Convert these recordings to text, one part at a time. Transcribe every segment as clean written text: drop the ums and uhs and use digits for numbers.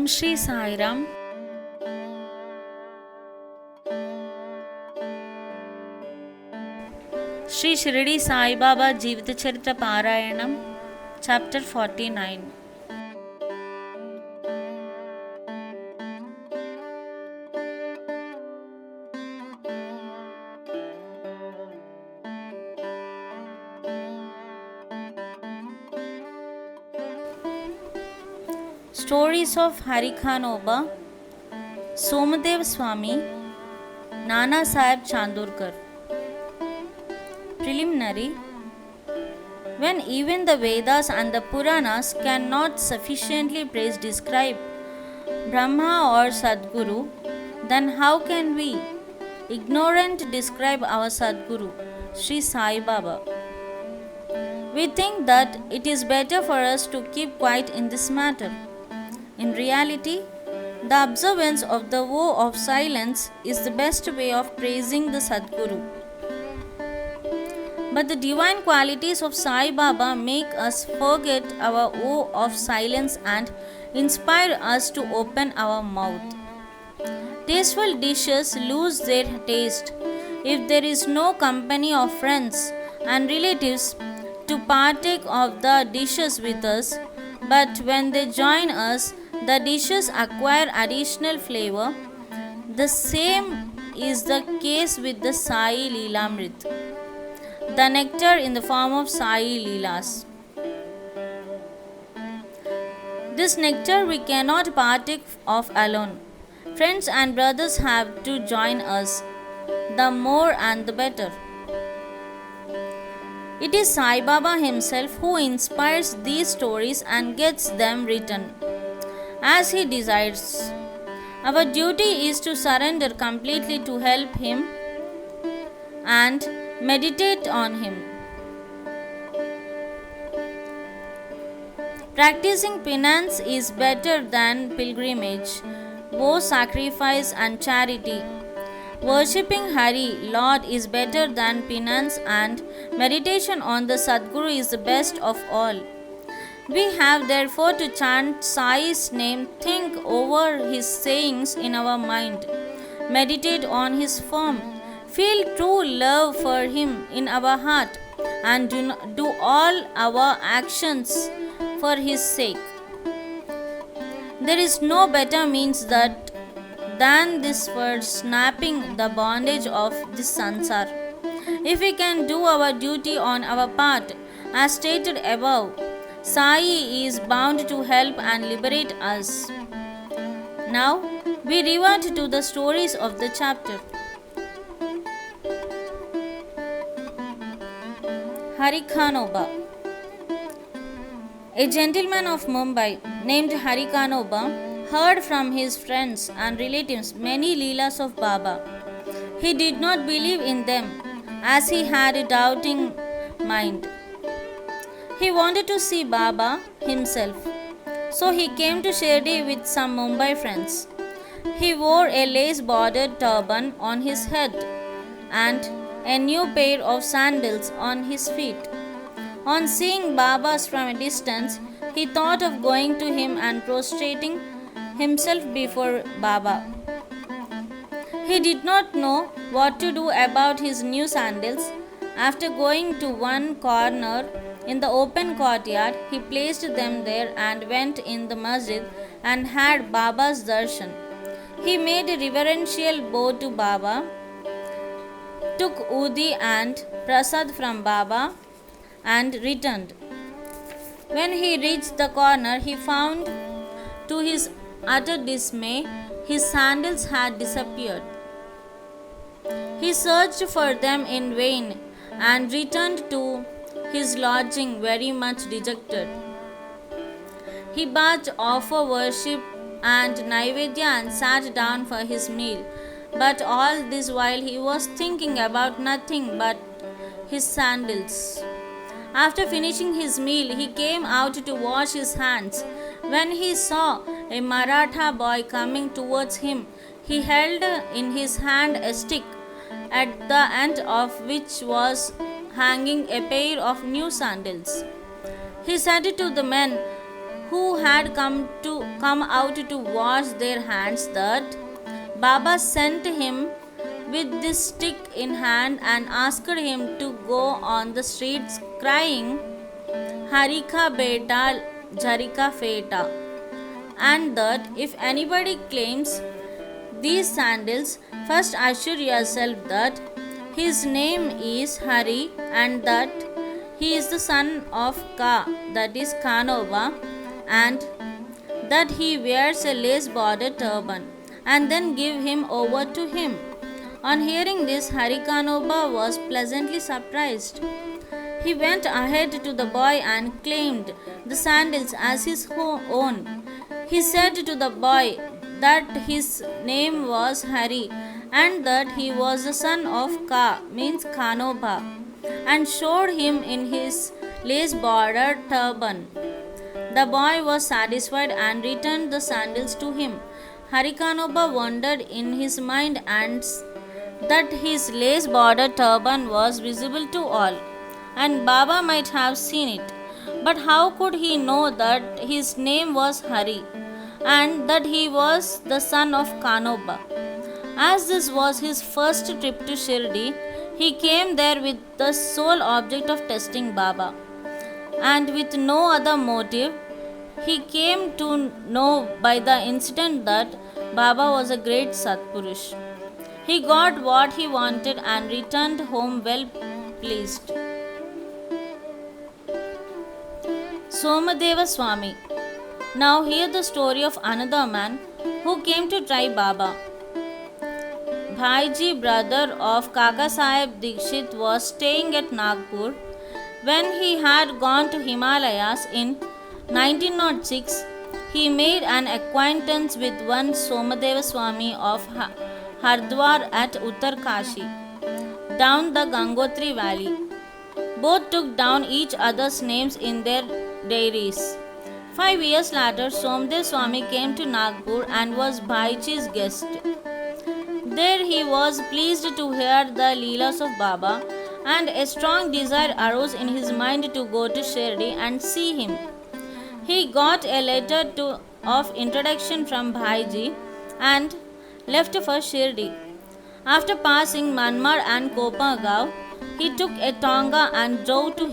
Shri Sai Ram. Shri Shirdi Sai Baba Jivita Charitra Parayanam, Chapter 49. Stories of Harikhanoba, Somadev Swami, Nana Sahib Chandorkar. Preliminary. When even the Vedas and the Puranas cannot sufficiently describe Brahma or Sadguru, then how can we, ignorant, describe our Sadguru, Sri Sai Baba? We think that it is better for us to keep quiet in this matter. In reality, the observance of the vow of silence is the best way of praising the Sadguru. But the divine qualities of Sai Baba make us forget our vow of silence and inspire us to open our mouth. Tasteful dishes lose their taste if there is no company of friends and relatives to partake of the dishes with us, but when they join us, the dishes acquire additional flavor. The same is the case with the Sai Leelamrit, the nectar in the form of Sai Leelas. This nectar we cannot partake of alone. Friends and brothers have to join us, the more and the better. It is Sai Baba himself who inspires these stories and gets them written as he desires. Our duty is to surrender completely to help him and meditate on him. Practicing penance is better than pilgrimage, vow, sacrifice, and charity. Worshipping Hari, Lord, is better than penance, and meditation on the Sadguru is the best of all. We have therefore to chant Sai's name, think over his sayings in our mind, meditate on his form, feel true love for him in our heart, and do all our actions for his sake. There is no better means than this for snapping the bondage of this sansar. If we can do our duty on our part, as stated above, Sai is bound to help and liberate us. Now, we revert to the stories of the chapter. Harikhanoba. A gentleman of Mumbai named Harikhanoba heard from his friends and relatives many Leelas of Baba. He did not believe in them as he had a doubting mind. He wanted to see Baba himself, so he came to Shirdi with some Mumbai friends. He wore a lace-bordered turban on his head and a new pair of sandals on his feet. On seeing Baba from a distance, he thought of going to him and prostrating himself before Baba. He did not know what to do about his new sandals. After going to one corner in the open courtyard, he placed them there and went in the masjid and had Baba's darshan. He made a reverential bow to Baba, took Udi and Prasad from Baba, and returned. When he reached the corner, he found, to his utter dismay, his sandals had disappeared. He searched for them in vain and returned to his lodging very much dejected. He bade offer worship and Naivedya and sat down for his meal. But all this while he was thinking about nothing but his sandals. After finishing his meal, he came out to wash his hands. When he saw a Maratha boy coming towards him, he held in his hand a stick, at the end of which was hanging a pair of new sandals. He said to the men who had come out to wash their hands, that Baba sent him with this stick in hand and asked him to go on the streets crying, Harika beta, Jarika feta, and that if anybody claims these sandals, first assure yourself that his name is Hari and that he is the son of Ka, that is Kanova, and that he wears a lace bordered turban, and then give him over to him. On hearing this, Harikanoba was pleasantly surprised. He went ahead to the boy and claimed the sandals as his own. He said to the boy that his name was Hari and that he was the son of Ka, means Kanoba, and showed him in his lace bordered turban. The boy was satisfied and returned the sandals to him. Harikanoba wondered in his mind and that his lace bordered turban was visible to all, and Baba might have seen it. But how could he know that his name was Hari and that he was the son of Kanoba? As this was his first trip to Shirdi, he came there with the sole object of testing Baba, and with no other motive. He came to know by the incident that Baba was a great Satpurush. He got what he wanted and returned home well pleased. Somadeva Swami. Now hear the story of another man who came to try Baba. Bhaiji, brother of Kaka Sahib Dikshit, was staying at Nagpur when he had gone to Himalayas in 1906. He made an acquaintance with one Somadeva Swami of Hardwar at Uttarkashi, down the Gangotri valley. Both took down each other's names in their diaries. 5 years later, Somdev Swami came to Nagpur and was Bhaiji's guest. There he was pleased to hear the Leelas of Baba, and a strong desire arose in his mind to go to Shirdi and see him. He got a letter of introduction from Bhaiji and left for Shirdi. After passing Manmar and Kopagaon, he took a tonga and drove to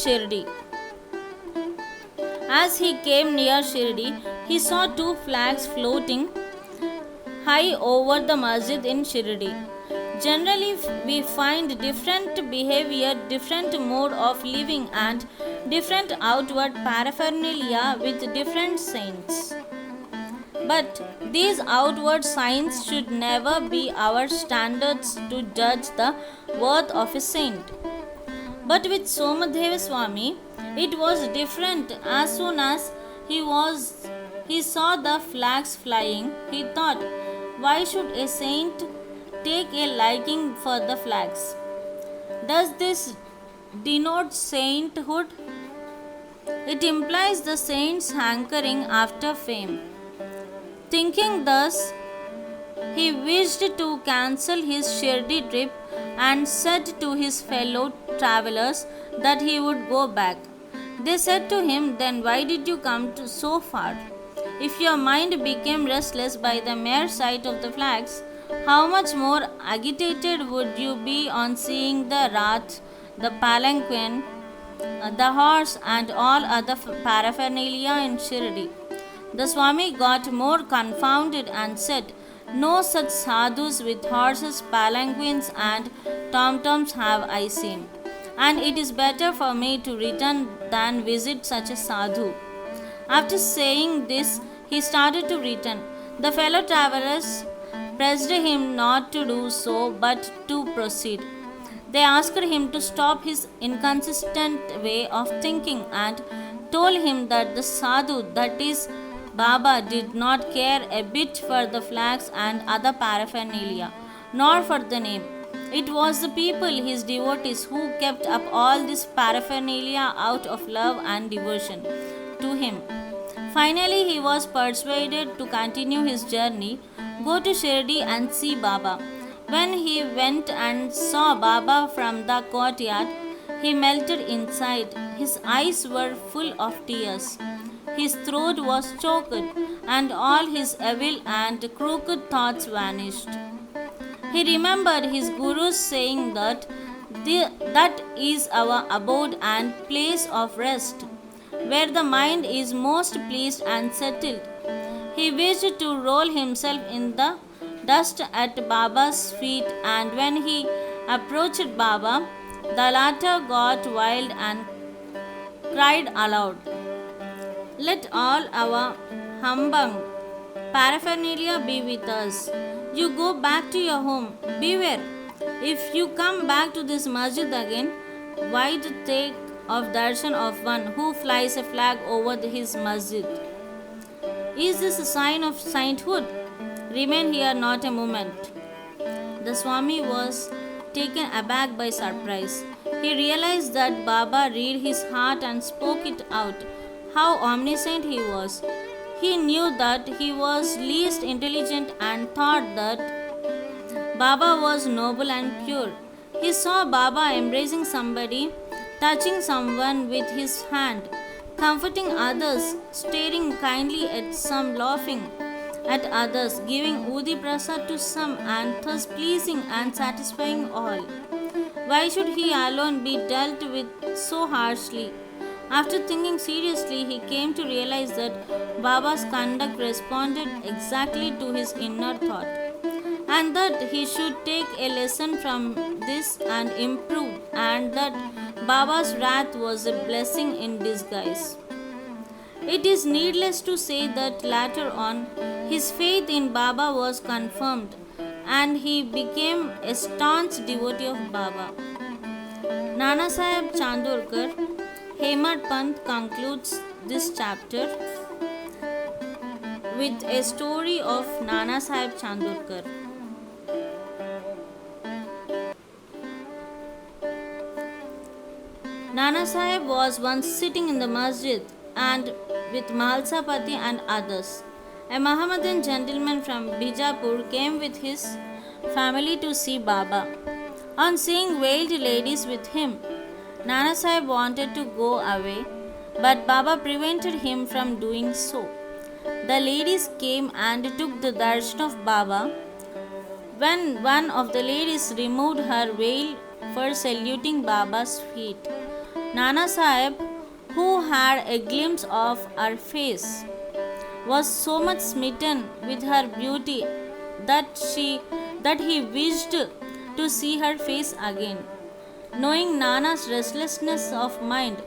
Shirdi. As he came near Shirdi, he saw 2 flags floating high over the masjid in Shirdi. Generally, we find different behavior, different mode of living, and different outward paraphernalia with different saints. But these outward signs should never be our standards to judge the worth of a saint. But with Somadeva Swami, it was different. As soon as he saw the flags flying, he thought, why should a saint take a liking for the flags? Does this denote sainthood? It implies the saint's hankering after fame. Thinking thus, he wished to cancel his Shirdi trip and said to his fellow travelers that he would go back. They said to him, then why did you come so far? If your mind became restless by the mere sight of the flags, how much more agitated would you be on seeing the Rath, the palanquin, the horse, and all other paraphernalia in Shirdi? The Swami got more confounded and said, no such sadhus with horses, palanquins, and tom-toms have I seen, and it is better for me to return than visit such a sadhu. After saying this, he started to return. The fellow travelers pressed him not to do so, but to proceed. They asked him to stop his inconsistent way of thinking and told him that the sadhu, that is Baba, did not care a bit for the flags and other paraphernalia, nor for the name. It was the people, his devotees, who kept up all this paraphernalia out of love and devotion to him. Finally, he was persuaded to continue his journey, go to Shirdi and see Baba. When he went and saw Baba from the courtyard, he melted inside. His eyes were full of tears. His throat was choked, and all his evil and crooked thoughts vanished. He remembered his Guru's saying that is our abode and place of rest, where the mind is most pleased and settled. He wished to roll himself in the dust at Baba's feet, and when he approached Baba, the latter got wild and cried aloud, "Let all our humbug paraphernalia be with us. You go back to your home. Beware, if you come back to this masjid again, why the take of darshan of one who flies a flag over his masjid? Is this a sign of sainthood? Remain here not a moment." The Swami was taken aback by surprise. He realized that Baba read his heart and spoke it out. How omniscient he was! He knew that he was least intelligent and thought that Baba was noble and pure. He saw Baba embracing somebody, touching someone with his hand, comforting others, staring kindly at some, laughing at others, giving Udi Prasad to some, and thus pleasing and satisfying all. Why should he alone be dealt with so harshly? After thinking seriously, he came to realize that Baba's conduct responded exactly to his inner thought, and that he should take a lesson from this and improve, and that Baba's wrath was a blessing in disguise. It is needless to say that later on, his faith in Baba was confirmed, and he became a staunch devotee of Baba. Nana Sahib Chandorkar, Hemad Pant concludes this chapter with a story of Nana Sahib Chandorkar. Nana Sahib was once sitting in the masjid and with Malsa Pati and others. A Mohammedan gentleman from Bijapur came with his family to see Baba. On seeing veiled ladies with him, Nana Sahib wanted to go away, but Baba prevented him from doing so. The ladies came and took the darshan of Baba. When one of the ladies removed her veil for saluting Baba's feet, Nana Sahib, who had a glimpse of her face, was so much smitten with her beauty that he wished to see her face again. Knowing Nana's restlessness of mind,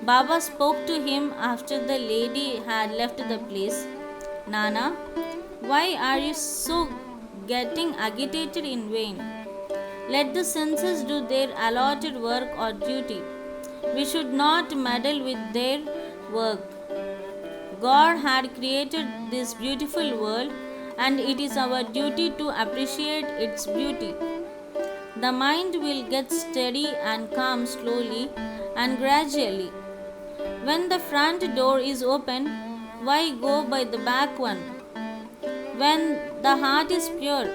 Baba spoke to him after the lady had left the place. "Nana, why are you so getting agitated in vain? Let the senses do their allotted work or duty. We should not meddle with their work. God had created this beautiful world, and it is our duty to appreciate its beauty. The mind will get steady and calm slowly and gradually. When the front door is open, why go by the back one? When the heart is pure,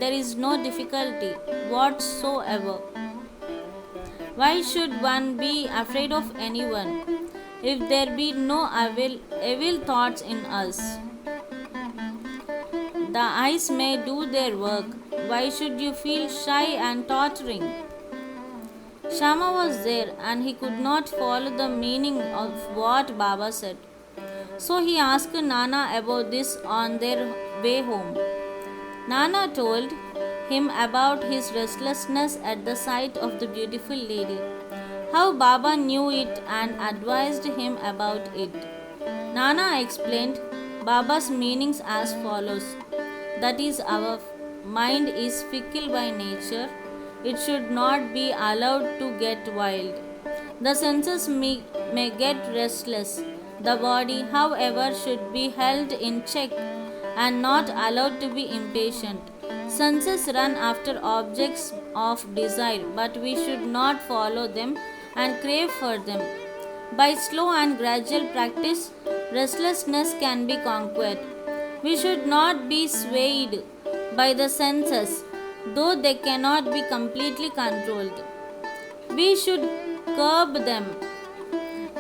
there is no difficulty whatsoever. Why should one be afraid of anyone if there be no evil thoughts in us? The eyes may do their work. Why should you feel shy and tottering?" Shama was there, and he could not follow the meaning of what Baba said. So he asked Nana about this on their way home. Nana told him about his restlessness at the sight of the beautiful lady, how Baba knew it and advised him about it. Nana explained Baba's meanings as follows: that is, our mind is fickle by nature. It should not be allowed to get wild. The senses may get restless. The body, however, should be held in check and not allowed to be impatient. Senses run after objects of desire, but we should not follow them and crave for them. By slow and gradual practice, restlessness can be conquered. We should not be swayed by the senses, though they cannot be completely controlled. We should curb them.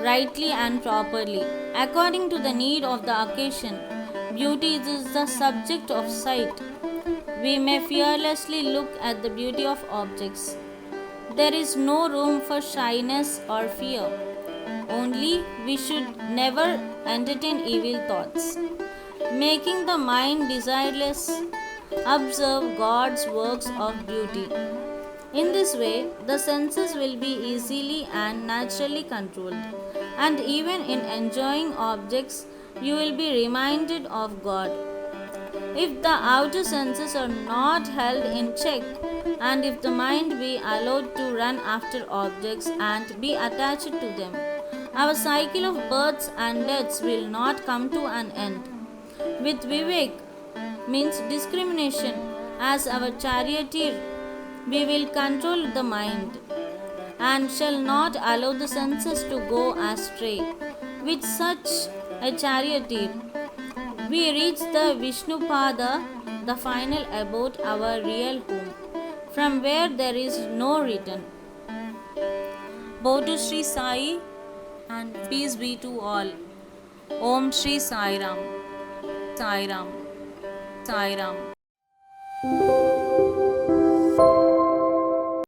rightly and properly, according to the need of the occasion. Beauty is the subject of sight. We may fearlessly look at the beauty of objects. There is no room for shyness or fear. Only we should never entertain evil thoughts, making the mind desireless. Observe God's works of beauty. In this way, the senses will be easily and naturally controlled, and even in enjoying objects, you will be reminded of God. If the outer senses are not held in check, and if the mind be allowed to run after objects and be attached to them, our cycle of births and deaths will not come to an end. With Vivek means discrimination as our charioteer, we will control the mind and shall not allow the senses to go astray. With such a charioteer, we reach the Vishnupada, the final abode, our real home, from where there is no return. Bow to Sri Sai and peace be to all. Om Sri Sai Ram. Sai Ram. Sai Ram.